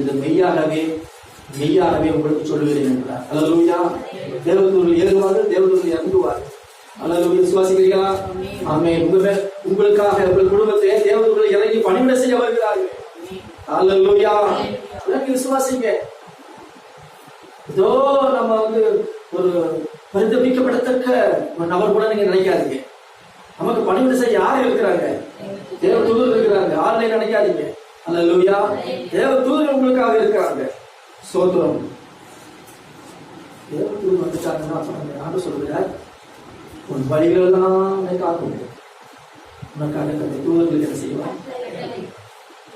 இது மெய்யாகவே மெய்யாகவே உங்களுக்கு சொல்லுகிறேன் என்றார். அல்லேலூயா. தேவதூதர்கள் ஏறுவார்கள், தேவதூதர்கள் இறங்குவார்கள். அல்லேலூயா. விசுவாசிக்கிறீர்களா? ஆமென். உங்களுக்காக உங்கள் குடும்பத்தை தேவதூதர்கள் இறங்கி பணிவிடை செய்ய வருகிறார்கள். அல்லேலூயா. விசுவாசிங்க. ஏதோ நம்ம ஒரு பரிதபிக்கப்படத்தக்க நபர் கூட நீங்க நினைக்காதீங்க. நமக்கு பணிவிடை செய்ய யாரு இருக்கிறாங்க? தேவ தூதர்கள் இருக்கிறாங்க. யாருன்னு நினைக்காதீங்க. அல்லேலூயா. தேவ தூதர்கள் உங்களுக்காக இருக்கிறாங்க. சோத்திரம். தேவ தூதர் வந்துட்டாங்கன்னா ஆண்டு சொல்கிறார், உன் வழிகள் எல்லாம் காக்கும். உனக்காக தூதர்களுக்கு என்ன செய்வான்?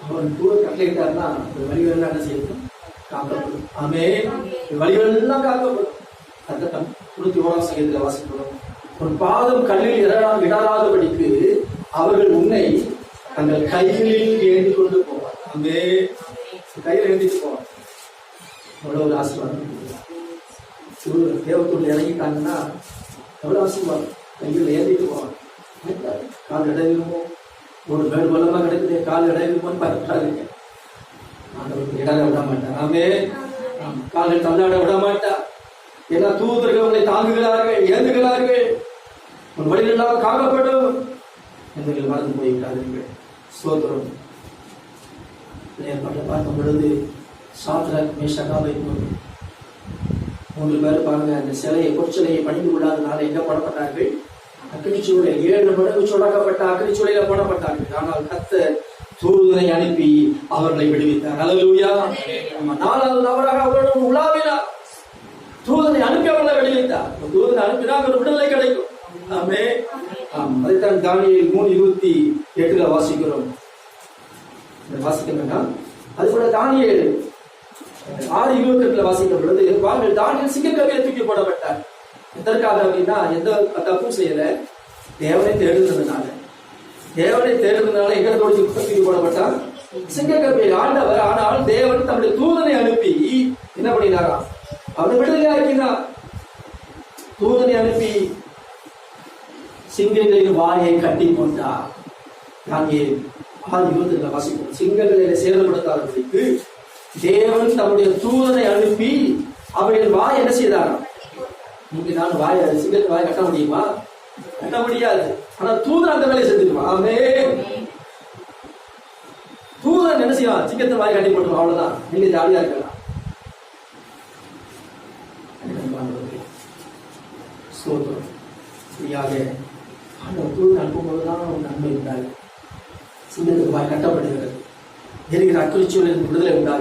அவன் தூதர் கட்டளையிட்டார்னா ஒரு வழிகள் எல்லாம் என்ன செய்யணும்? காக்கப்படும். ஆமென். வழிகள் எல்லாம் காக்கப்படும். அதுதான் 91ஆம் சங்கீதத்தில் வாசிக்கிறோம். உன் பாதம் கல்லில் இடராதபடிக்கு அவர்கள் உன்னை தங்கள் கைகளில் ஏந்தி கொண்டு போவார். ஆமென். கையில் ஏந்திட்டு போவார். எவ்வளவு ஒரு ஆசீர்வாதம். தேவத்தூர் இறங்கிட்டாங்கன்னா எவ்வளவு ஆசீர்வாதம். கையில் ஏந்திட்டு போவார். கால் இடையிலுமோ ஒரு மேடு பலமா கிடைக்குது, கால் இடையிலுமோன்னு பார்த்தாருங்க. ஆண்டவருக்கு இடாத விட மாட்டார். ஆமென். காலை தள்ளாட விட மாட்டார். எல்லா தூதர்கள் உங்களை தாங்குகிறார்கள், ஏந்துகிறார்கள். உன் வழியெல்லாம் காக்கப்படும். எங்கள் மறந்து போய்விட்டார்கள். சோதரம் ஏற்பாட்டை பார்க்கும் பொழுது சாத்ராக் மேஷாக் ஆபேத்நேகோ 3 பேர் பாருங்க, அந்த சிலையை பொற்சிலையை பணிந்து கொள்ளாதனால எங்க போடப்பட்டார்கள்? அக்கினிச்சூளை. 7 மடங்கு சுடக்கப்பட்ட அக்கினிச்சூளையில போடப்பட்டார்கள். ஆனால் கர்த்தர் தூதனை அனுப்பி அவர்களை விடுவித்தார். அல்லேலூயா. 4வது நபராக அவர்களும் உலாவினார். தூதனை அனுப்பி அவர்களை விடுவித்தார். தூதனை அனுப்பினால் ஒரு விடுதலை கிடைக்கும். ஆமென். அதைத்தான் தானியேல் 3:28 வாசிக்கிறோம். வாசிக்க அது கூட தானியேல் 6:28 வாசிக்கும் பொழுது பாருங்கள், தானியேல் சிங்கக்கவியை தூக்கி போடப்பட்டார். எதற்காக அப்படின்னா எந்த தப்பும் செய்யல, தேவனை தேடுறதுனால. தேவனை தேடுறதுனால எங்க தூக்கி போடப்பட்டார்? சிங்கக்கவியை. ஆண்டவர் ஆனால் தேவன் தம்முடைய தூதனை அனுப்பி என்ன பண்ணினாரா? அவனை விடுதலையா இருக்கிறார். தூதனை அனுப்பி சிங்கங்களின் வாயை கட்டி கொண்டார். நாங்கள் 6:28 வாசிப்போம். சிங்கங்களில் சேதப்படுத்தாதபடிக்கு தேவன் தம்முடைய தூதனை அனுப்பி அவர்கள் வாய் என்ன செய்தாராம்? நீங்க நான் சிங்கத்தின் வாயை கட்ட முடியுமா? கட்ட முடியாது. ஆனா தூதன் அந்த வேலையை செஞ்சுக்குவான். ஆமென். தூதன் என்ன செய்வான்? சிங்கத்தின் வாயை கட்டி போட்டுருவான். அவ்வளவுதான். நீங்க ஜாலியா இருக்கலாம். தூதன் அனுப்பும்போதுதான் நன்மை உண்டாகும். சிங்கத்தின் வாய் கட்டப்படுகிறது. எரிகிற அக்கினிச்சூளையில் விடுதலை உண்டாகும்.